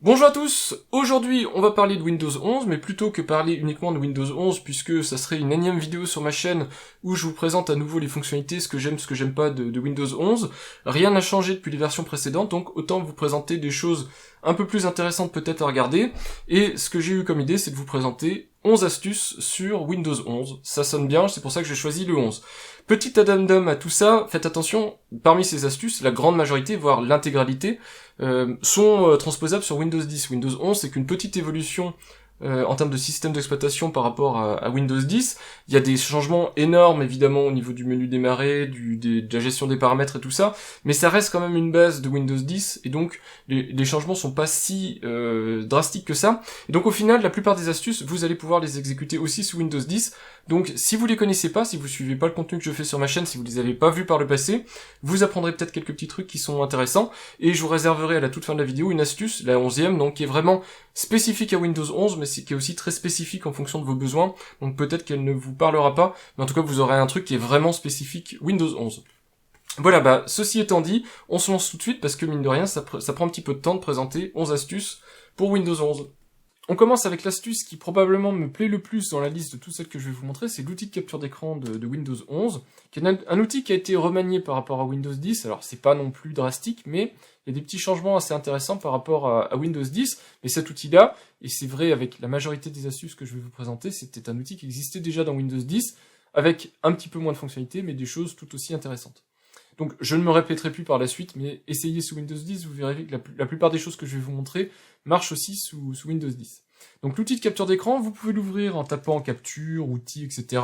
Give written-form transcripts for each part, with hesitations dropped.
Bonjour à tous, aujourd'hui on va parler de Windows 11, mais plutôt que parler uniquement de Windows 11, puisque ça serait une énième vidéo sur ma chaîne où je vous présente à nouveau les fonctionnalités, ce que j'aime pas de Windows 11. Rien n'a changé depuis les versions précédentes, donc autant vous présenter des choses un peu plus intéressantes peut-être à regarder. Et ce que j'ai eu comme idée, c'est de vous présenter 11 astuces sur Windows 11. Ça sonne bien, c'est pour ça que j'ai choisi le 11. Petit addendum à tout ça, faites attention, parmi ces astuces, la grande majorité, voire l'intégralité, sont transposables sur Windows 10. Windows 11, c'est qu'une petite évolution en termes de système d'exploitation par rapport à Windows 10. Il y a des changements énormes, évidemment, au niveau du menu démarrer, de la gestion des paramètres et tout ça, mais ça reste quand même une base de Windows 10, et donc les changements sont pas si drastiques que ça. Et donc au final, la plupart des astuces, vous allez pouvoir les exécuter aussi sous Windows 10. Donc si vous les connaissez pas, si vous suivez pas le contenu que je fais sur ma chaîne, si vous les avez pas vus par le passé, vous apprendrez peut-être quelques petits trucs qui sont intéressants, et je vous réserverai à la toute fin de la vidéo une astuce, la 11e, donc qui est vraiment spécifique à Windows 11, mais qui est aussi très spécifique en fonction de vos besoins, donc peut-être qu'elle ne vous parlera pas, mais en tout cas vous aurez un truc qui est vraiment spécifique Windows 11. Voilà, ceci étant dit, on se lance tout de suite parce que mine de rien, ça prend un petit peu de temps de présenter 11 astuces pour Windows 11. On commence avec l'astuce qui probablement me plaît le plus dans la liste de toutes celles que je vais vous montrer, c'est l'outil de capture d'écran de Windows 11, qui est un outil qui a été remanié par rapport à Windows 10, alors c'est pas non plus drastique, mais il y a des petits changements assez intéressants par rapport à Windows 10, mais cet outil-là, et c'est vrai avec la majorité des astuces que je vais vous présenter, c'était un outil qui existait déjà dans Windows 10, avec un petit peu moins de fonctionnalités, mais des choses tout aussi intéressantes. Donc je ne me répéterai plus par la suite, mais essayez sous Windows 10, vous verrez que la plupart des choses que je vais vous montrer marchent aussi sous Windows 10. Donc l'outil de capture d'écran, vous pouvez l'ouvrir en tapant capture, outils, etc.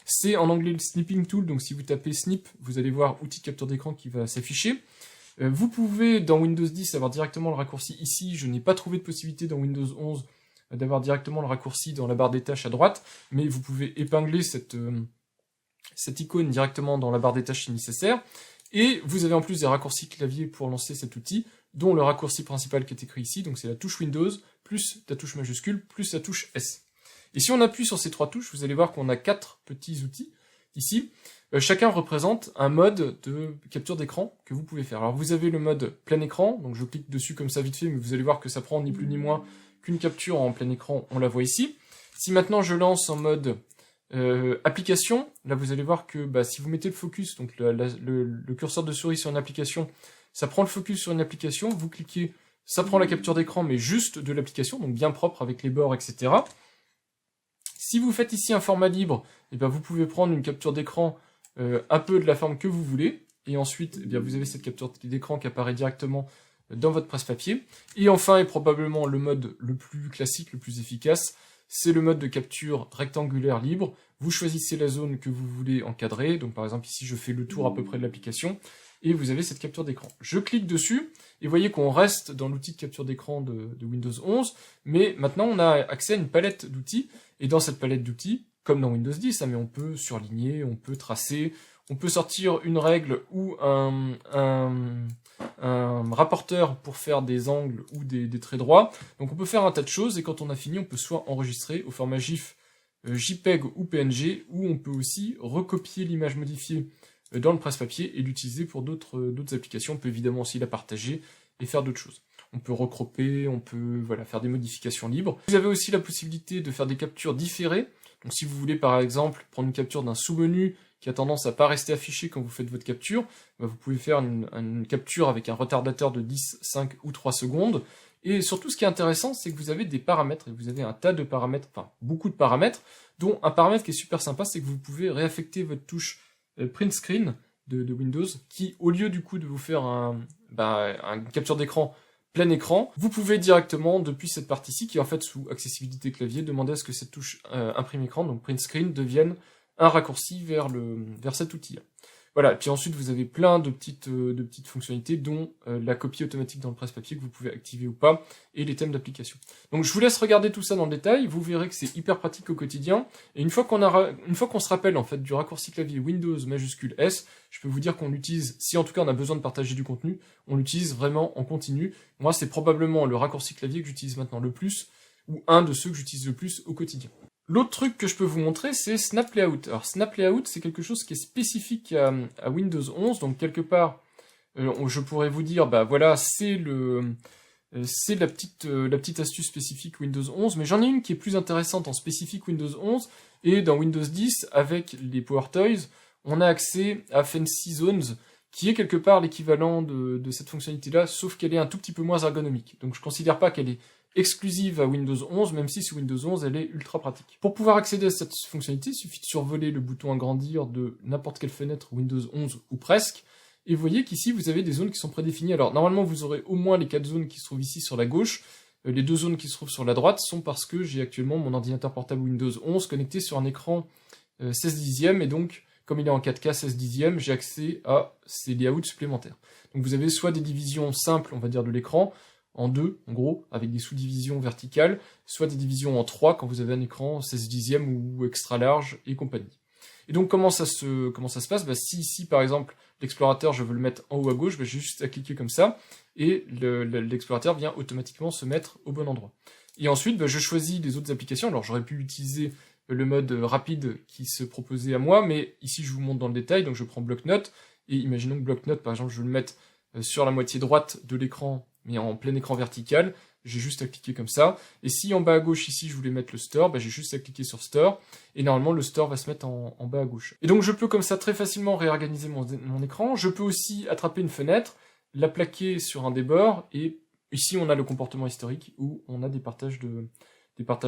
C'est en anglais le snipping tool, donc si vous tapez snip, vous allez voir outil de capture d'écran qui va s'afficher. Vous pouvez dans Windows 10 avoir directement le raccourci ici, je n'ai pas trouvé de possibilité dans Windows 11 d'avoir directement le raccourci dans la barre des tâches à droite, mais vous pouvez épingler cette icône directement dans la barre des tâches si nécessaire. Et vous avez en plus des raccourcis clavier pour lancer cet outil, dont le raccourci principal qui est écrit ici, donc c'est la touche Windows, plus la touche majuscule, plus la touche S. Et si on appuie sur ces trois touches, vous allez voir qu'on a 4 petits outils ici. Chacun représente un mode de capture d'écran que vous pouvez faire. Alors vous avez le mode plein écran, donc je clique dessus comme ça vite fait, mais vous allez voir que ça prend ni plus ni moins qu'une capture en plein écran, on la voit ici. Si maintenant je lance en mode application, là vous allez voir que si vous mettez le focus, donc le curseur de souris sur une application, ça prend le focus sur une application, vous cliquez, ça prend la capture d'écran, mais juste de l'application, donc bien propre avec les bords, etc. Si vous faites ici un format libre, vous pouvez prendre une capture d'écran un peu de la forme que vous voulez, et ensuite vous avez cette capture d'écran qui apparaît directement dans votre presse-papier. Et enfin, et probablement le mode le plus classique, le plus efficace, c'est le mode de capture rectangulaire libre. Vous choisissez la zone que vous voulez encadrer, donc par exemple ici je fais le tour à peu près de l'application, et vous avez cette capture d'écran. Je clique dessus, et vous voyez qu'on reste dans l'outil de capture d'écran de Windows 11, mais maintenant on a accès à une palette d'outils, et dans cette palette d'outils, comme dans Windows 10, mais on peut surligner, on peut tracer, on peut sortir une règle ou un rapporteur pour faire des angles ou des traits droits. Donc on peut faire un tas de choses, et quand on a fini, on peut soit enregistrer au format GIF, JPEG ou PNG, ou on peut aussi recopier l'image modifiée dans le presse-papier et l'utiliser pour d'autres applications. On peut évidemment aussi la partager et faire d'autres choses. On peut recropper, on peut faire des modifications libres. Vous avez aussi la possibilité de faire des captures différées. Donc si vous voulez par exemple prendre une capture d'un sous-menu qui a tendance à pas rester affiché quand vous faites votre capture, vous pouvez faire une capture avec un retardateur de 10, 5 ou 3 secondes. Et surtout, ce qui est intéressant, c'est que vous avez des paramètres, et vous avez un tas de paramètres, enfin beaucoup de paramètres, dont un paramètre qui est super sympa, c'est que vous pouvez réaffecter votre touche print screen de Windows, qui au lieu du coup de vous faire une capture d'écran plein écran, vous pouvez directement, depuis cette partie-ci, qui est en fait sous accessibilité clavier, demander à ce que cette touche imprime écran, donc print screen, devienne un raccourci vers cet outil-là. Voilà, et puis ensuite vous avez plein de petites fonctionnalités, dont la copie automatique dans le presse-papier que vous pouvez activer ou pas, et les thèmes d'application. Donc je vous laisse regarder tout ça dans le détail, vous verrez que c'est hyper pratique au quotidien, et une fois qu'on se rappelle en fait du raccourci clavier Windows majuscule S, je peux vous dire qu'on l'utilise, si en tout cas on a besoin de partager du contenu, on l'utilise vraiment en continu. Moi c'est probablement le raccourci clavier que j'utilise maintenant le plus, ou un de ceux que j'utilise le plus au quotidien. L'autre truc que je peux vous montrer, c'est Snap Layout. Alors Snap Layout, c'est quelque chose qui est spécifique à Windows 11, donc quelque part, je pourrais vous dire, voilà, c'est c'est la petite astuce spécifique Windows 11, mais j'en ai une qui est plus intéressante en spécifique Windows 11, et dans Windows 10, avec les PowerToys, on a accès à Fancy Zones, qui est quelque part l'équivalent de cette fonctionnalité-là, sauf qu'elle est un tout petit peu moins ergonomique. Donc je considère pas qu'elle est exclusive à Windows 11, même si sous Windows 11, elle est ultra pratique. Pour pouvoir accéder à cette fonctionnalité, il suffit de survoler le bouton agrandir de n'importe quelle fenêtre Windows 11 ou presque, et vous voyez qu'ici, vous avez des zones qui sont prédéfinies. Alors, normalement, vous aurez au moins les 4 zones qui se trouvent ici sur la gauche. Les 2 zones qui se trouvent sur la droite sont parce que j'ai actuellement mon ordinateur portable Windows 11 connecté sur un écran 16 dixièmes, et donc, comme il est en 4K 16 dixièmes, j'ai accès à ces layouts supplémentaires. Donc vous avez soit des divisions simples, on va dire, de l'écran, en 2, en gros, avec des sous-divisions verticales, soit des divisions en 3 quand vous avez un écran 16 dixièmes ou extra large et compagnie. Et donc comment ça se passe? Si ici par exemple l'explorateur je veux le mettre en haut à gauche, j'ai juste à cliquer comme ça et l'explorateur vient automatiquement se mettre au bon endroit. Et ensuite je choisis les autres applications. Alors j'aurais pu utiliser le mode rapide qui se proposait à moi, mais ici je vous montre dans le détail. Donc je prends bloc-notes, et imaginons que bloc-notes par exemple je veux le mettre sur la moitié droite de l'écran, mais en plein écran vertical. J'ai juste à cliquer comme ça, et si en bas à gauche ici je voulais mettre le store, j'ai juste à cliquer sur store, et normalement le store va se mettre en bas à gauche. Et donc je peux comme ça très facilement réorganiser mon écran. Je peux aussi attraper une fenêtre, la plaquer sur un des bords, et ici on a le comportement historique, où on a des partages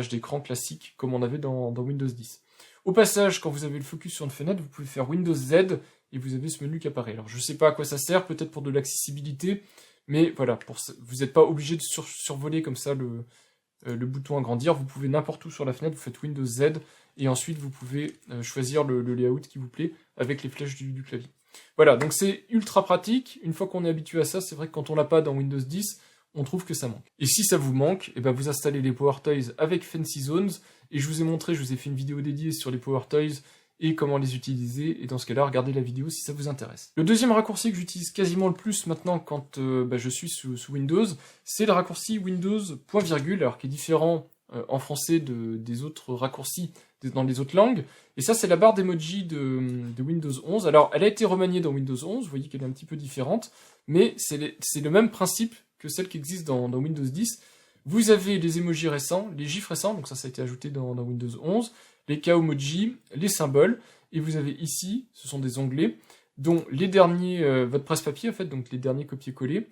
d'écran classiques, comme on avait dans Windows 10. Au passage, quand vous avez le focus sur une fenêtre, vous pouvez faire Windows Z, et vous avez ce menu qui apparaît. Alors je sais pas à quoi ça sert, peut-être pour de l'accessibilité, mais voilà, vous n'êtes pas obligé de survoler comme ça le bouton agrandir. Vous pouvez n'importe où sur la fenêtre, vous faites Windows Z, et ensuite vous pouvez choisir le layout qui vous plaît avec les flèches du clavier. Voilà, donc c'est ultra pratique. Une fois qu'on est habitué à ça, c'est vrai que quand on l'a pas dans Windows 10, on trouve que ça manque. Et si ça vous manque, vous installez les PowerToys avec Fancy Zones, et je vous ai fait une vidéo dédiée sur les PowerToys, et comment les utiliser, et dans ce cas-là, regardez la vidéo si ça vous intéresse. Le deuxième raccourci que j'utilise quasiment le plus maintenant quand je suis sous Windows, c'est le raccourci Windows point virgule, alors qui est différent en français des autres raccourcis dans les autres langues, et ça c'est la barre d'emoji de Windows 11. Alors elle a été remaniée dans Windows 11, vous voyez qu'elle est un petit peu différente, mais c'est le même principe que celle qui existe dans Windows 10. Vous avez les emojis récents, les gifs récents, donc ça a été ajouté dans Windows 11, les Kaomoji, les symboles, et vous avez ici, ce sont des onglets, dont les derniers, votre presse-papier en fait, donc les derniers copier-coller.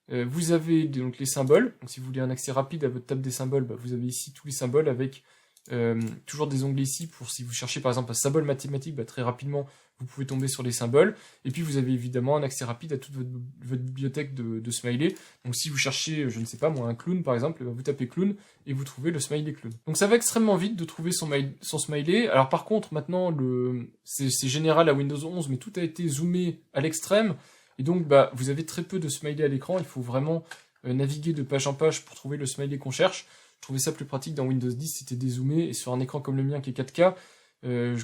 Vous avez donc les symboles, donc si vous voulez un accès rapide à votre table des symboles, vous avez ici tous les symboles avec toujours des onglets ici pour si vous cherchez par exemple un symbole mathématique, très rapidement vous pouvez tomber sur les symboles. Et puis vous avez évidemment un accès rapide à toute votre bibliothèque de smiley. Donc si vous cherchez, je ne sais pas moi, un clown par exemple, vous tapez clown et vous trouvez le smiley clown. Donc ça va extrêmement vite de trouver son smiley. Alors par contre maintenant c'est général à Windows 11, mais tout a été zoomé à l'extrême. Et donc vous avez très peu de smiley à l'écran. Il faut vraiment naviguer de page en page pour trouver le smiley qu'on cherche. Je trouvais ça plus pratique dans Windows 10, c'était dézoomé, et sur un écran comme le mien qui est 4K,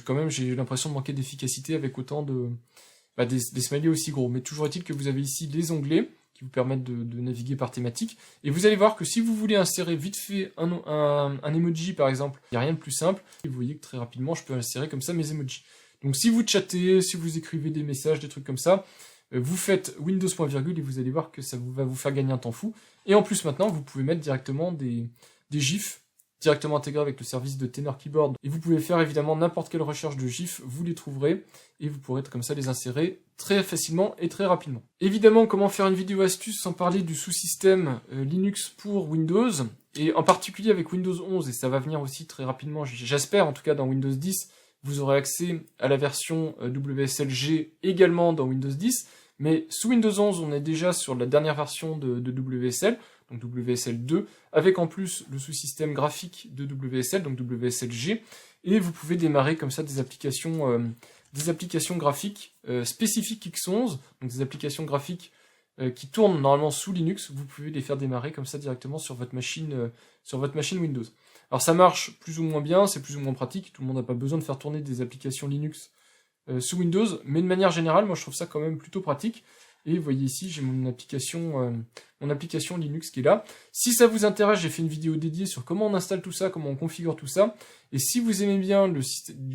quand même j'ai l'impression de manquer d'efficacité avec autant des smileys aussi gros. Mais toujours est-il que vous avez ici les onglets qui vous permettent de naviguer par thématique, et vous allez voir que si vous voulez insérer vite fait un emoji par exemple, il n'y a rien de plus simple, et vous voyez que très rapidement je peux insérer comme ça mes emojis. Donc si vous chattez, si vous écrivez des messages, des trucs comme ça, vous faites Windows point virgule et vous allez voir que ça va vous faire gagner un temps fou. Et en plus maintenant, vous pouvez mettre directement des GIFs directement intégrés avec le service de Tenor Keyboard. Et vous pouvez faire évidemment n'importe quelle recherche de GIFs, vous les trouverez, et vous pourrez comme ça les insérer très facilement et très rapidement. Évidemment, comment faire une vidéo astuce sans parler du sous-système Linux pour Windows, et en particulier avec Windows 11, et ça va venir aussi très rapidement, j'espère en tout cas dans Windows 10, vous aurez accès à la version WSL-G également dans Windows 10, mais sous Windows 11, on est déjà sur la dernière version de WSL, donc WSL 2, avec en plus le sous-système graphique de WSL, donc WSL-G, et vous pouvez démarrer comme ça des applications graphiques spécifiques X11, donc des applications graphiques qui tournent normalement sous Linux, vous pouvez les faire démarrer comme ça directement sur votre machine Windows. Alors ça marche plus ou moins bien, c'est plus ou moins pratique, tout le monde n'a pas besoin de faire tourner des applications Linux sous Windows, mais de manière générale, moi je trouve ça quand même plutôt pratique. Et vous voyez ici, j'ai mon application Linux qui est là. Si ça vous intéresse, j'ai fait une vidéo dédiée sur comment on installe tout ça, comment on configure tout ça. Et si vous aimez bien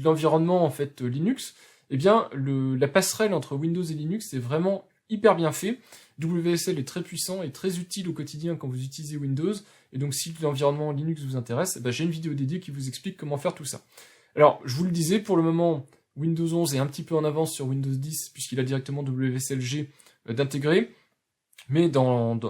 l'environnement en fait Linux, eh bien la passerelle entre Windows et Linux est vraiment hyper bien fait. WSL est très puissant et très utile au quotidien quand vous utilisez Windows, et donc si l'environnement Linux vous intéresse, j'ai une vidéo dédiée qui vous explique comment faire tout ça. Alors, je vous le disais, pour le moment, Windows 11 est un petit peu en avance sur Windows 10, puisqu'il a directement WSLG d'intégrer, mais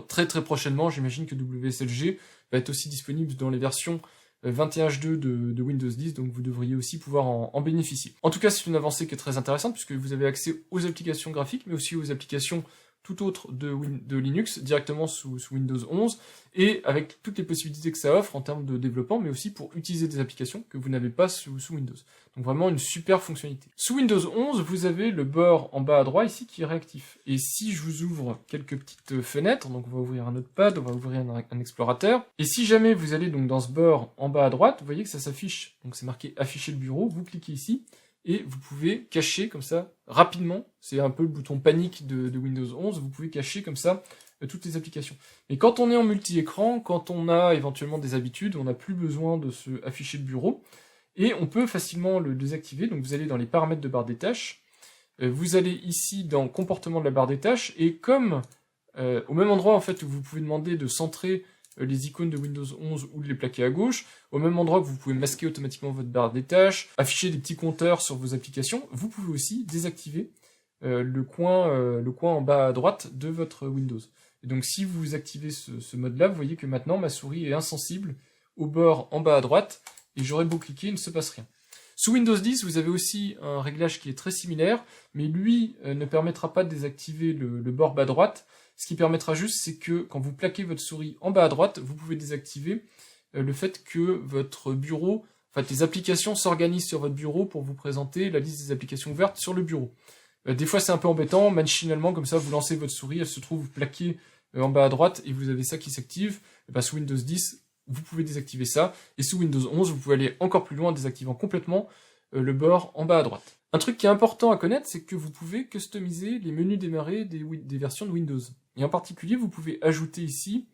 très très prochainement, j'imagine que WSLG va être aussi disponible dans les versions 21H2 de Windows 10, donc vous devriez aussi pouvoir en bénéficier. En tout cas, c'est une avancée qui est très intéressante, puisque vous avez accès aux applications graphiques, mais aussi aux applications tout autres de Linux, directement sous Windows 11, et avec toutes les possibilités que ça offre en termes de développement, mais aussi pour utiliser des applications que vous n'avez pas sous Windows. Donc vraiment une super fonctionnalité. Sous Windows 11, vous avez le bord en bas à droite ici qui est réactif. Et si je vous ouvre quelques petites fenêtres, donc on va ouvrir un notepad, on va ouvrir un explorateur, et si jamais vous allez donc dans ce bord en bas à droite, vous voyez que ça s'affiche, donc c'est marqué afficher le bureau, vous cliquez ici, et vous pouvez cacher comme ça, rapidement, c'est un peu le bouton panique de Windows 11, vous pouvez cacher comme ça toutes les applications. Et quand on est en multi-écran, quand on a éventuellement des habitudes, on n'a plus besoin de se afficher le bureau, et on peut facilement le désactiver. Donc vous allez dans les paramètres de barre des tâches, vous allez ici dans comportement de la barre des tâches, et comme au même endroit en fait où vous pouvez demander de centrer les icônes de Windows 11 ou de les plaquer à gauche, au même endroit que vous pouvez masquer automatiquement votre barre des tâches, afficher des petits compteurs sur vos applications, vous pouvez aussi désactiver le coin en bas à droite de votre Windows. Et donc si vous activez ce mode-là, vous voyez que maintenant ma souris est insensible au bord en bas à droite, et j'aurais beau cliquer, il ne se passe rien. Sous Windows 10, vous avez aussi un réglage qui est très similaire, mais lui ne permettra pas de désactiver le bord bas à droite. Ce qui permettra juste, c'est que quand vous plaquez votre souris en bas à droite, vous pouvez désactiver le fait que votre bureau, les applications s'organisent sur votre bureau pour vous présenter la liste des applications ouvertes sur le bureau. Des fois, c'est un peu embêtant, machinalement, comme ça, vous lancez votre souris, elle se trouve plaquée en bas à droite, et vous avez ça qui s'active. Sous Windows 10, vous pouvez désactiver ça, et sous Windows 11, vous pouvez aller encore plus loin en désactivant complètement le bord en bas à droite. Un truc qui est important à connaître, c'est que vous pouvez customiser les menus démarrer des versions de Windows. Et en particulier, vous pouvez ajouter ici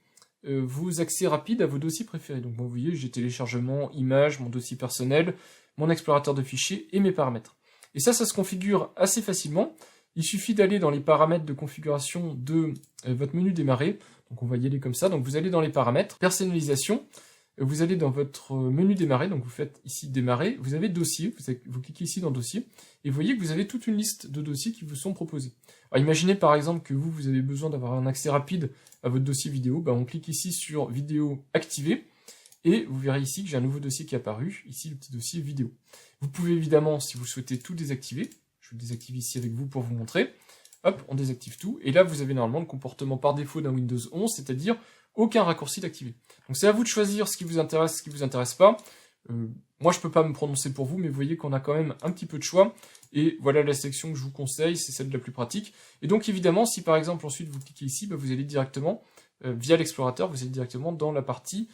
vos accès rapides à vos dossiers préférés. Donc vous voyez, j'ai téléchargement, images, mon dossier personnel, mon explorateur de fichiers et mes paramètres. Et ça se configure assez facilement. Il suffit d'aller dans les paramètres de configuration de votre menu démarrer. Donc on va y aller comme ça. Donc vous allez dans les paramètres, personnalisation, vous allez dans votre menu démarrer, donc vous faites ici démarrer, vous avez dossier, vous cliquez ici dans dossier, et vous voyez que vous avez toute une liste de dossiers qui vous sont proposés. Alors imaginez par exemple que vous avez besoin d'avoir un accès rapide à votre dossier vidéo, on clique ici sur vidéo activée, et vous verrez ici que j'ai un nouveau dossier qui est apparu, ici le petit dossier vidéo. Vous pouvez évidemment, si vous souhaitez tout désactiver, je le désactive ici avec vous pour vous montrer, hop, on désactive tout, et là vous avez normalement le comportement par défaut d'un Windows 11, c'est-à-dire aucun raccourci d'activer. Donc c'est à vous de choisir ce qui vous intéresse, ce qui vous intéresse pas. Moi je peux pas me prononcer pour vous, mais vous voyez qu'on a quand même un petit peu de choix, et voilà la sélection que je vous conseille, c'est celle la plus pratique. Et donc évidemment, si par exemple ensuite vous cliquez ici, vous allez directement, via l'explorateur, vous allez directement dans la partie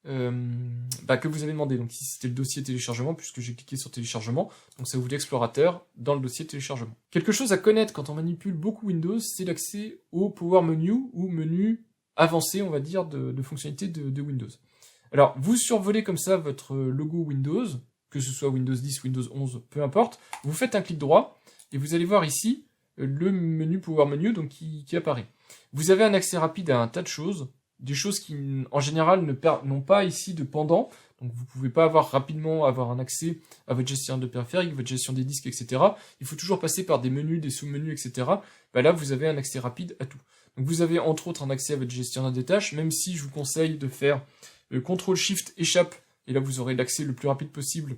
que vous avez demandé. Donc ici c'était le dossier téléchargement, puisque j'ai cliqué sur téléchargement, donc ça vous dit explorateur dans le dossier téléchargement. Quelque chose à connaître quand on manipule beaucoup Windows, c'est l'accès au Power Menu, ou menu avancé, on va dire, de fonctionnalités de Windows. Alors, vous survolez comme ça votre logo Windows, que ce soit Windows 10, Windows 11, peu importe, vous faites un clic droit, et vous allez voir ici le menu Power Menu donc qui apparaît. Vous avez un accès rapide à un tas de choses, des choses qui, en général, n'ont pas ici de pendant, donc vous ne pouvez pas rapidement avoir un accès à votre gestion de périphériques, votre gestion des disques, etc. Il faut toujours passer par des menus, des sous-menus, etc. Là, vous avez un accès rapide à tout. Donc vous avez entre autres un accès à votre gestionnaire des tâches, même si je vous conseille de faire CTRL-SHIFT-échappe, et là vous aurez l'accès le plus rapide possible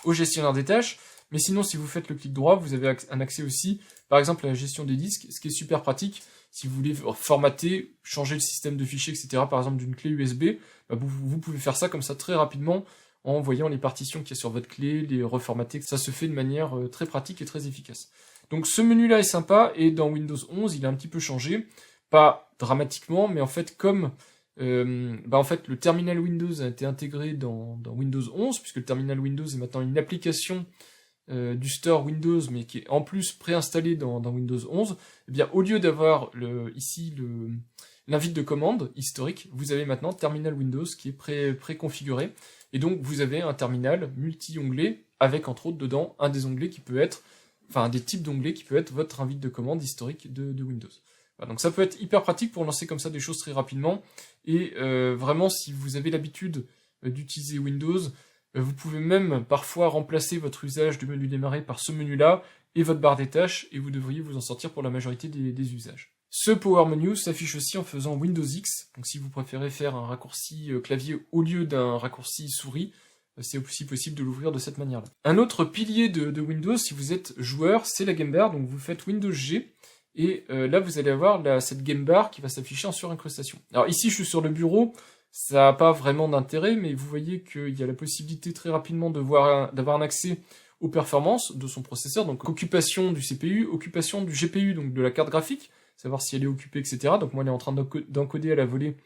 au gestionnaire des tâches. Mais sinon, si vous faites le clic droit, vous avez un accès aussi, par exemple, à la gestion des disques, ce qui est super pratique si vous voulez formater, changer le système de fichiers, etc. Par exemple, d'une clé USB, vous pouvez faire ça comme ça très rapidement en voyant les partitions qu'il y a sur votre clé, les reformater. Ça se fait de manière très pratique et très efficace. Donc ce menu-là est sympa, et dans Windows 11, il a un petit peu changé. Pas dramatiquement, mais en fait, comme le terminal Windows a été intégré dans Windows 11, puisque le terminal Windows est maintenant une application du store Windows, mais qui est en plus préinstallé dans Windows 11, au lieu d'avoir ici l'invite de commande historique, vous avez maintenant terminal Windows qui est préconfiguré, et donc vous avez un terminal multi-onglet, avec entre autres dedans un des onglets qui peut être, un des types d'onglets qui peut être votre invite de commande historique de Windows. Voilà, donc ça peut être hyper pratique pour lancer comme ça des choses très rapidement. Et vraiment, si vous avez l'habitude d'utiliser Windows, vous pouvez même parfois remplacer votre usage du menu démarrer par ce menu-là et votre barre des tâches, et vous devriez vous en sortir pour la majorité des usages. Ce Power Menu s'affiche aussi en faisant Windows X, donc si vous préférez faire un raccourci clavier au lieu d'un raccourci souris, c'est aussi possible de l'ouvrir de cette manière-là. Un autre pilier de Windows, si vous êtes joueur, c'est la Game Bar, donc vous faites Windows G, et là vous allez avoir cette Game Bar qui va s'afficher en surincrustation. Alors ici je suis sur le bureau, ça n'a pas vraiment d'intérêt, mais vous voyez qu'il y a la possibilité très rapidement d'avoir un accès aux performances de son processeur, donc occupation du CPU, occupation du GPU, donc de la carte graphique, savoir si elle est occupée, etc. Donc moi elle est en train d'encoder à la volée,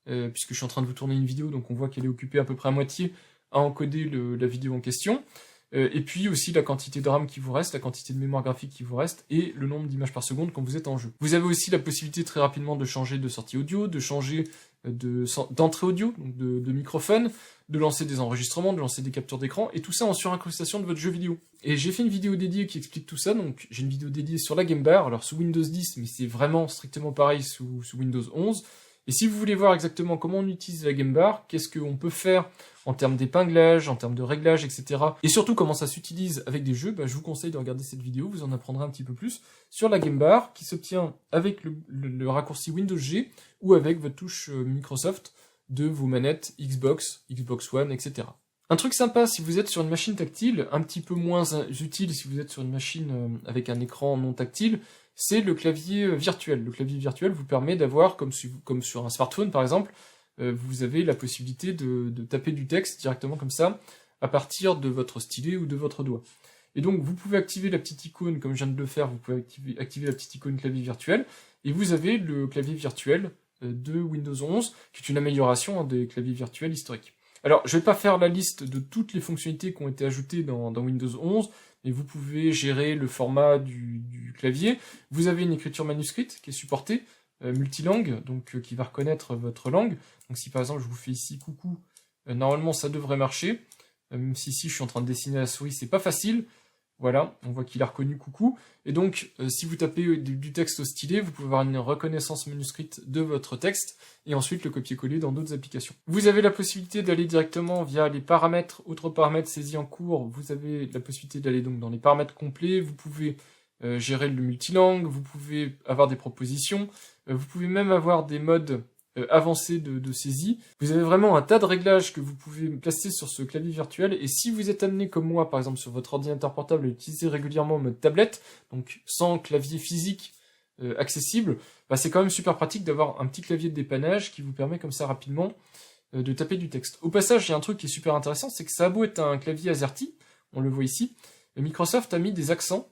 puisque je suis en train de vous tourner une vidéo, donc on voit qu'elle est occupée à peu près à moitié à encoder la vidéo en question. Et puis aussi la quantité de RAM qui vous reste, la quantité de mémoire graphique qui vous reste, et le nombre d'images par seconde quand vous êtes en jeu. Vous avez aussi la possibilité très rapidement de changer de sortie audio, de changer d'entrée audio, donc de microphone, de lancer des enregistrements, de lancer des captures d'écran, et tout ça en surincrustation de votre jeu vidéo. Et j'ai fait une vidéo dédiée qui explique tout ça, donc j'ai une vidéo dédiée sur la Game Bar, alors sous Windows 10, mais c'est vraiment strictement pareil sous Windows 11. Et si vous voulez voir exactement comment on utilise la Game Bar, qu'est-ce qu'on peut faire en termes d'épinglage, en termes de réglage, etc. Et surtout comment ça s'utilise avec des jeux, je vous conseille de regarder cette vidéo, vous en apprendrez un petit peu plus sur la Game Bar qui s'obtient avec le raccourci Windows G ou avec votre touche Microsoft de vos manettes Xbox, Xbox One, etc. Un truc sympa si vous êtes sur une machine tactile, un petit peu moins utile si vous êtes sur une machine avec un écran non tactile, c'est le clavier virtuel. Le clavier virtuel vous permet d'avoir, comme sur un smartphone par exemple, vous avez la possibilité de taper du texte directement comme ça, à partir de votre stylet ou de votre doigt. Et donc vous pouvez activer la petite icône, comme je viens de le faire, vous pouvez activer la petite icône clavier virtuel, et vous avez le clavier virtuel de Windows 11, qui est une amélioration des claviers virtuels historiques. Alors, je ne vais pas faire la liste de toutes les fonctionnalités qui ont été ajoutées dans Windows 11, mais vous pouvez gérer le format du clavier. Vous avez une écriture manuscrite qui est supportée, multilangue, donc qui va reconnaître votre langue. Donc si par exemple je vous fais ici coucou, normalement ça devrait marcher. Même si ici je suis en train de dessiner la souris, c'est pas facile. Voilà, on voit qu'il a reconnu coucou. Et donc, si vous tapez du texte au stylet, vous pouvez avoir une reconnaissance manuscrite de votre texte, et ensuite le copier-coller dans d'autres applications. Vous avez la possibilité d'aller directement via les paramètres, autres paramètres saisis en cours, vous avez la possibilité d'aller donc dans les paramètres complets, vous pouvez gérer le multilangue, vous pouvez avoir des propositions, vous pouvez même avoir des modes avancé de saisie. Vous avez vraiment un tas de réglages que vous pouvez placer sur ce clavier virtuel, et si vous êtes amené comme moi, par exemple sur votre ordinateur portable, à l'utiliser régulièrement en mode tablette, donc sans clavier physique accessible, c'est quand même super pratique d'avoir un petit clavier de dépannage qui vous permet comme ça rapidement de taper du texte. Au passage, il y a un truc qui est super intéressant, c'est que ça a beau être un clavier AZERTY, on le voit ici, Microsoft a mis des accents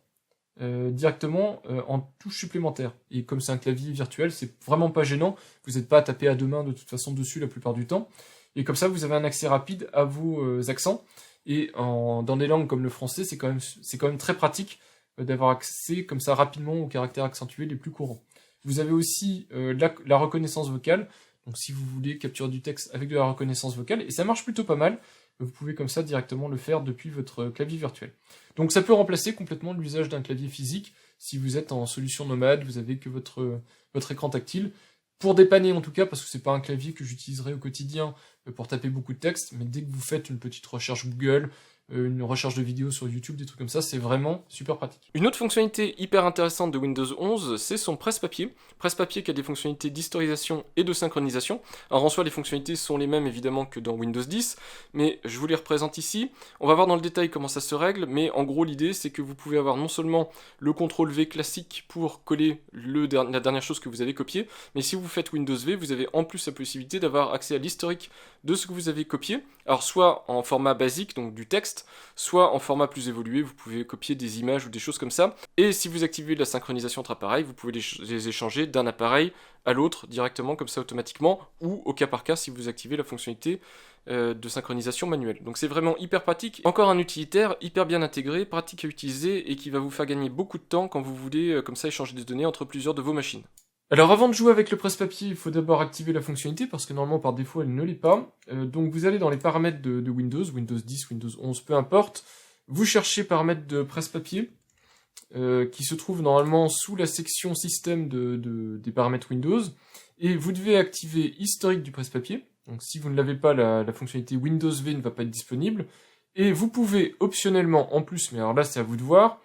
directement en touche supplémentaire. Et comme c'est un clavier virtuel, c'est vraiment pas gênant, vous n'êtes pas à taper à deux mains de toute façon dessus la plupart du temps, et comme ça vous avez un accès rapide à vos accents, et dans des langues comme le français, c'est quand même très pratique d'avoir accès comme ça rapidement aux caractères accentués les plus courants. Vous avez aussi la reconnaissance vocale, donc si vous voulez capturer du texte avec de la reconnaissance vocale, et ça marche plutôt pas mal, vous pouvez comme ça directement le faire depuis votre clavier virtuel. Donc ça peut remplacer complètement l'usage d'un clavier physique, si vous êtes en solution nomade, vous avez que votre écran tactile, pour dépanner en tout cas, parce que c'est pas un clavier que j'utiliserai au quotidien pour taper beaucoup de texte, mais dès que vous faites une petite recherche Google, une recherche de vidéos sur YouTube, des trucs comme ça, c'est vraiment super pratique. Une autre fonctionnalité hyper intéressante de Windows 11, c'est son presse-papier. Presse-papier qui a des fonctionnalités d'historisation et de synchronisation. Alors en soi, les fonctionnalités sont les mêmes évidemment que dans Windows 10, mais je vous les représente ici. On va voir dans le détail comment ça se règle, mais en gros l'idée c'est que vous pouvez avoir non seulement le CTRL-V classique pour coller la dernière chose que vous avez copiée, mais si vous faites Windows V, vous avez en plus la possibilité d'avoir accès à l'historique de ce que vous avez copié, alors soit en format basique, donc du texte, soit en format plus évolué, vous pouvez copier des images ou des choses comme ça, et si vous activez la synchronisation entre appareils, vous pouvez les échanger d'un appareil à l'autre directement, comme ça automatiquement, ou au cas par cas si vous activez la fonctionnalité de synchronisation manuelle. Donc c'est vraiment hyper pratique, encore un utilitaire hyper bien intégré, pratique à utiliser, et qui va vous faire gagner beaucoup de temps quand vous voulez comme ça échanger des données entre plusieurs de vos machines. Alors avant de jouer avec le presse-papier, il faut d'abord activer la fonctionnalité, parce que normalement par défaut elle ne l'est pas. Donc vous allez dans les paramètres de Windows, Windows 10, Windows 11, peu importe, vous cherchez paramètres de presse-papier, qui se trouve normalement sous la section système des paramètres Windows, et vous devez activer historique du presse-papier. Donc si vous ne l'avez pas, la fonctionnalité Windows V ne va pas être disponible, et vous pouvez optionnellement, en plus, mais alors là c'est à vous de voir,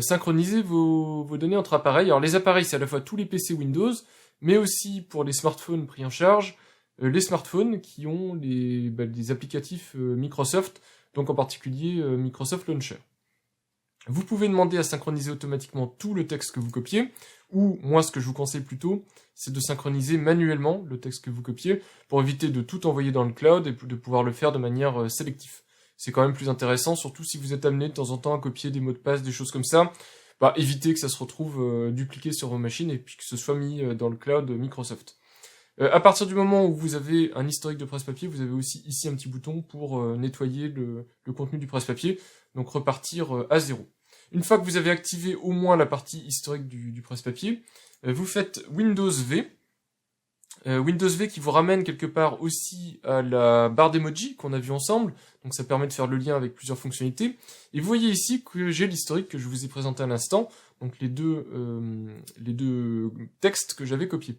synchroniser vos données entre appareils. Alors les appareils, c'est à la fois tous les PC Windows, mais aussi pour les smartphones pris en charge, les smartphones qui ont des applicatifs Microsoft, donc en particulier Microsoft Launcher. Vous pouvez demander à synchroniser automatiquement tout le texte que vous copiez, ou moi ce que je vous conseille plutôt, c'est de synchroniser manuellement le texte que vous copiez, pour éviter de tout envoyer dans le cloud et de pouvoir le faire de manière sélective. C'est quand même plus intéressant, surtout si vous êtes amené de temps en temps à copier des mots de passe, des choses comme ça, évitez que ça se retrouve dupliqué sur vos machines et puis que ce soit mis dans le cloud Microsoft. À partir du moment où vous avez un historique de presse-papier, vous avez aussi ici un petit bouton pour nettoyer le contenu du presse-papier, donc repartir à zéro. Une fois que vous avez activé au moins la partie historique du presse-papier, vous faites Windows V. Windows V qui vous ramène quelque part aussi à la barre d'emoji qu'on a vu ensemble, donc ça permet de faire le lien avec plusieurs fonctionnalités. Et vous voyez ici que j'ai l'historique que je vous ai présenté à l'instant, donc les deux textes que j'avais copiés.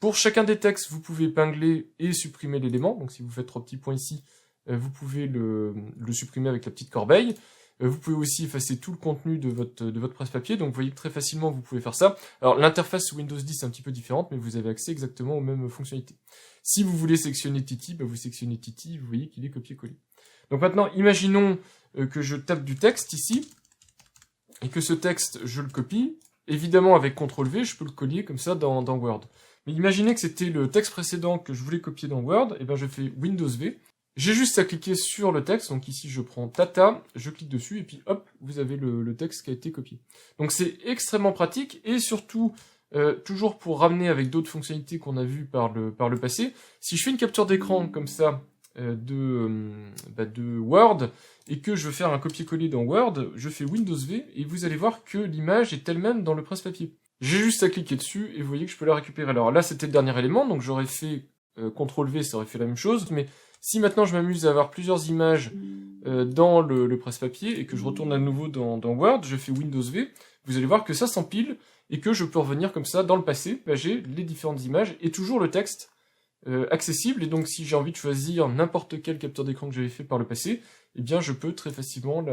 Pour chacun des textes, vous pouvez épingler et supprimer l'élément, donc si vous faites 3 petits points ici, vous pouvez le supprimer avec la petite corbeille. Vous pouvez aussi effacer tout le contenu de votre presse-papier, donc vous voyez que très facilement vous pouvez faire ça. Alors l'interface sous Windows 10 est un petit peu différente, mais vous avez accès exactement aux mêmes fonctionnalités. Si vous voulez sélectionner Titi, vous sélectionnez Titi, vous voyez qu'il est copié-collé. Donc maintenant, imaginons que je tape du texte ici, et que ce texte, je le copie. Évidemment, avec CTRL-V, je peux le coller comme ça dans Word. Mais imaginez que c'était le texte précédent que je voulais copier dans Word, et je fais Windows V. J'ai juste à cliquer sur le texte, donc ici je prends Tata, je clique dessus, et puis hop, vous avez le texte qui a été copié. Donc c'est extrêmement pratique, et surtout, toujours pour ramener avec d'autres fonctionnalités qu'on a vues par le passé, si je fais une capture d'écran comme ça, de Word, et que je veux faire un copier-coller dans Word, je fais Windows V, et vous allez voir que l'image est elle-même dans le presse-papier. J'ai juste à cliquer dessus, et vous voyez que je peux la récupérer. Alors là, c'était le dernier élément, donc j'aurais fait CTRL-V, ça aurait fait la même chose, mais si maintenant je m'amuse à avoir plusieurs images dans le presse-papier, et que je retourne à nouveau dans Word, je fais Windows V, vous allez voir que ça s'empile, et que je peux revenir comme ça dans le passé, j'ai les différentes images, et toujours le texte accessible, et donc si j'ai envie de choisir n'importe quelle capture d'écran que j'avais fait par le passé, eh bien je peux très facilement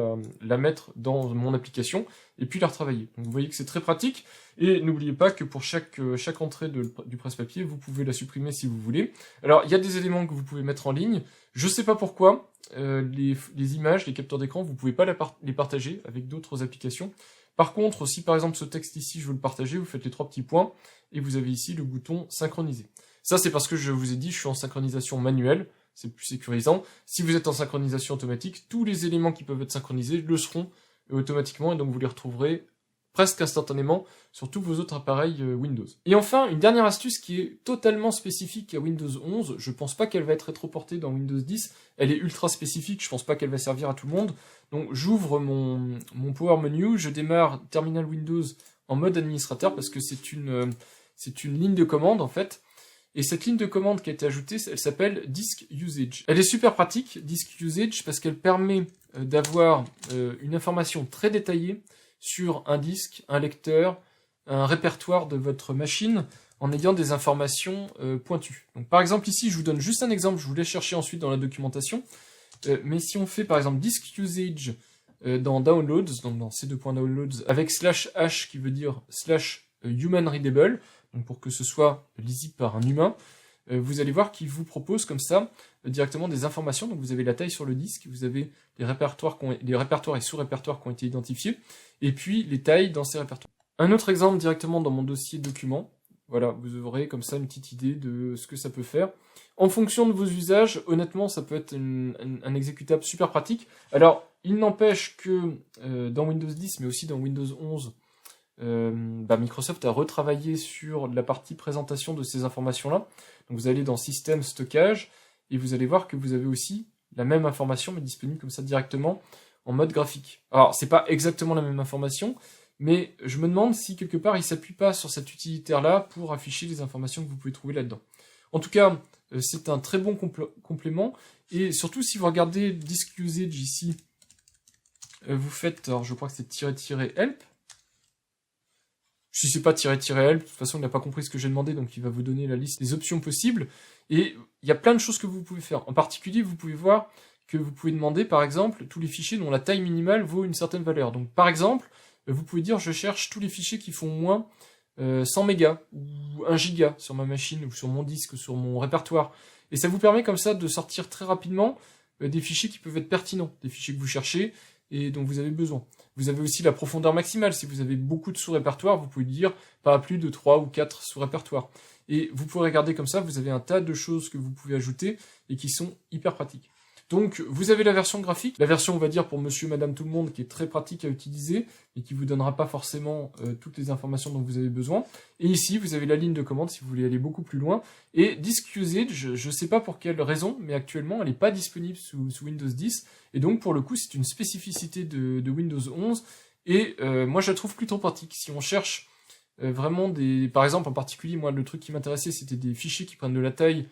la mettre dans mon application, et puis la retravailler. Donc vous voyez que c'est très pratique, et n'oubliez pas que pour chaque entrée du presse-papier, vous pouvez la supprimer si vous voulez. Alors il y a des éléments que vous pouvez mettre en ligne, je sais pas pourquoi, les images, les captures d'écran, vous pouvez pas les partager avec d'autres applications. Par contre, si par exemple ce texte ici, je veux le partager, vous faites les 3 petits points, et vous avez ici le bouton synchroniser. Ça, c'est parce que je vous ai dit, je suis en synchronisation manuelle, c'est plus sécurisant. Si vous êtes en synchronisation automatique, tous les éléments qui peuvent être synchronisés le seront automatiquement, et donc vous les retrouverez presque instantanément sur tous vos autres appareils Windows. Et enfin, une dernière astuce qui est totalement spécifique à Windows 11, je pense pas qu'elle va être rétroportée dans Windows 10, elle est ultra spécifique, je pense pas qu'elle va servir à tout le monde. Donc j'ouvre mon Power Menu, je démarre Terminal Windows en mode administrateur, parce que c'est une ligne de commande en fait. Et cette ligne de commande qui a été ajoutée, elle s'appelle Disk Usage. Elle est super pratique, Disk Usage, parce qu'elle permet d'avoir une information très détaillée sur un disque, un lecteur, un répertoire de votre machine, en ayant des informations pointues. Donc par exemple ici, je vous donne juste un exemple, je vous laisse chercher ensuite dans la documentation, mais si on fait par exemple Disk Usage dans Downloads, donc dans c2.downloads, avec /h qui veut dire /human readable, donc pour que ce soit lisible par un humain, vous allez voir qu'il vous propose comme ça directement des informations. Donc vous avez la taille sur le disque, vous avez les répertoires et sous-répertoires qui ont été identifiés, et puis les tailles dans ces répertoires. Un autre exemple directement dans mon dossier documents. Voilà, vous aurez comme ça une petite idée de ce que ça peut faire. En fonction de vos usages, honnêtement, ça peut être un exécutable super pratique. Alors, il n'empêche que dans Windows 10, mais aussi dans Windows 11, Microsoft a retravaillé sur la partie présentation de ces informations-là. Donc vous allez dans Système, Stockage, et vous allez voir que vous avez aussi la même information, mais disponible comme ça directement en mode graphique. Alors, c'est pas exactement la même information, mais je me demande si quelque part il s'appuie pas sur cet utilitaire-là pour afficher les informations que vous pouvez trouver là-dedans. En tout cas, c'est un très bon complément, et surtout si vous regardez Disk Usage ici, vous faites, alors je crois que c'est --help, Si c'est pas -L, de toute façon il n'a pas compris ce que j'ai demandé, donc il va vous donner la liste des options possibles. Et il y a plein de choses que vous pouvez faire. En particulier, vous pouvez voir que vous pouvez demander, par exemple, tous les fichiers dont la taille minimale vaut une certaine valeur. Donc par exemple, vous pouvez dire je cherche tous les fichiers qui font moins 100 mégas ou 1 giga sur ma machine ou sur mon disque ou sur mon répertoire. Et ça vous permet comme ça de sortir très rapidement des fichiers qui peuvent être pertinents, des fichiers que vous cherchez et dont vous avez besoin. Vous avez aussi la profondeur maximale. Si vous avez beaucoup de sous-répertoires, vous pouvez dire pas plus de 3 ou 4 sous-répertoires. Et vous pourrez regarder comme ça, vous avez un tas de choses que vous pouvez ajouter et qui sont hyper pratiques. Donc, vous avez la version graphique, la version, on va dire, pour monsieur, madame, tout le monde, qui est très pratique à utiliser et qui vous donnera pas forcément toutes les informations dont vous avez besoin. Et ici, vous avez la ligne de commande si vous voulez aller beaucoup plus loin. Et Disk Usage, je sais pas pour quelle raison, mais actuellement, elle n'est pas disponible sous Windows 10. Et donc, pour le coup, c'est une spécificité de Windows 11. Et moi, je la trouve plutôt pratique. Si on cherche vraiment des... Par exemple, en particulier, moi, le truc qui m'intéressait, c'était des fichiers qui prennent de la taille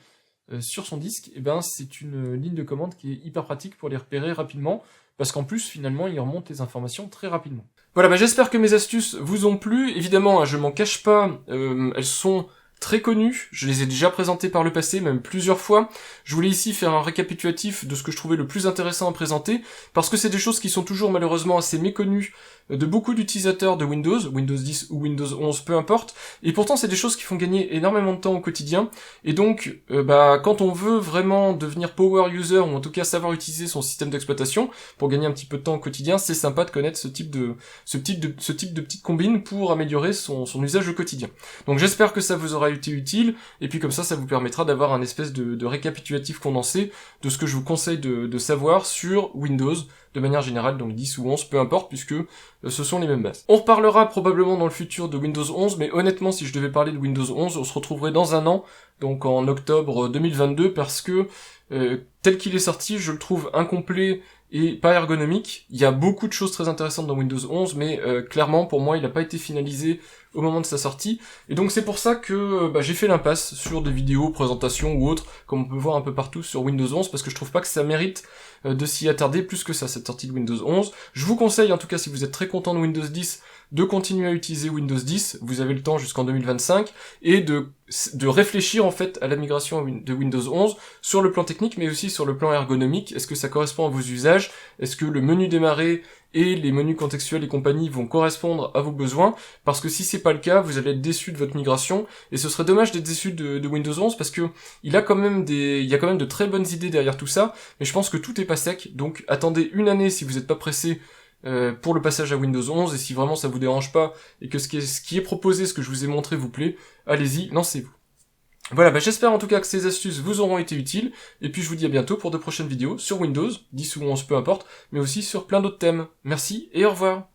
sur son disque, et ben c'est une ligne de commande qui est hyper pratique pour les repérer rapidement, parce qu'en plus finalement il remonte les informations très rapidement. Voilà, j'espère que mes astuces vous ont plu. Évidemment, je m'en cache pas, elles sont très connues, je les ai déjà présentées par le passé, même plusieurs fois. Je voulais ici faire un récapitulatif de ce que je trouvais le plus intéressant à présenter, parce que c'est des choses qui sont toujours malheureusement assez méconnues de beaucoup d'utilisateurs de Windows 10 ou Windows 11, peu importe, et pourtant c'est des choses qui font gagner énormément de temps au quotidien, et donc quand on veut vraiment devenir power user, ou en tout cas savoir utiliser son système d'exploitation, pour gagner un petit peu de temps au quotidien, c'est sympa de connaître ce type de petites combines pour améliorer son usage au quotidien. Donc j'espère que ça vous aura été utile, et puis comme ça vous permettra d'avoir un espèce de récapitulatif condensé de ce que je vous conseille de savoir sur Windows, de manière générale, donc 10 ou 11, peu importe, puisque ce sont les mêmes bases. On reparlera probablement dans le futur de Windows 11, mais honnêtement, si je devais parler de Windows 11, on se retrouverait dans un an, donc en octobre 2022, parce que tel qu'il est sorti, je le trouve incomplet et pas ergonomique. Il y a beaucoup de choses très intéressantes dans Windows 11, mais clairement, pour moi, il n'a pas été finalisé au moment de sa sortie, et donc c'est pour ça que j'ai fait l'impasse sur des vidéos, présentations ou autres, comme on peut voir un peu partout sur Windows 11, parce que je trouve pas que ça mérite de s'y attarder plus que ça, cette sortie de Windows 11. Je vous conseille, en tout cas si vous êtes très content de Windows 10, de continuer à utiliser Windows 10, vous avez le temps jusqu'en 2025, et de réfléchir en fait à la migration de Windows 11, sur le plan technique, mais aussi sur le plan ergonomique. Est-ce que ça correspond à vos usages? Est-ce que le menu démarrer et les menus contextuels et compagnie vont correspondre à vos besoins? Parce que si c'est pas le cas, vous allez être déçu de votre migration, et ce serait dommage d'être déçu de Windows 11, parce que il y a quand même de très bonnes idées derrière tout ça, mais je pense que tout est pas sec, donc attendez une année si vous n'êtes pas pressé pour le passage à Windows 11, et si vraiment ça vous dérange pas, et que ce qui est proposé, ce que je vous ai montré vous plaît, allez-y, lancez-vous. Voilà, j'espère en tout cas que ces astuces vous auront été utiles, et puis je vous dis à bientôt pour de prochaines vidéos sur Windows, 10 ou 11 peu importe, mais aussi sur plein d'autres thèmes. Merci et au revoir.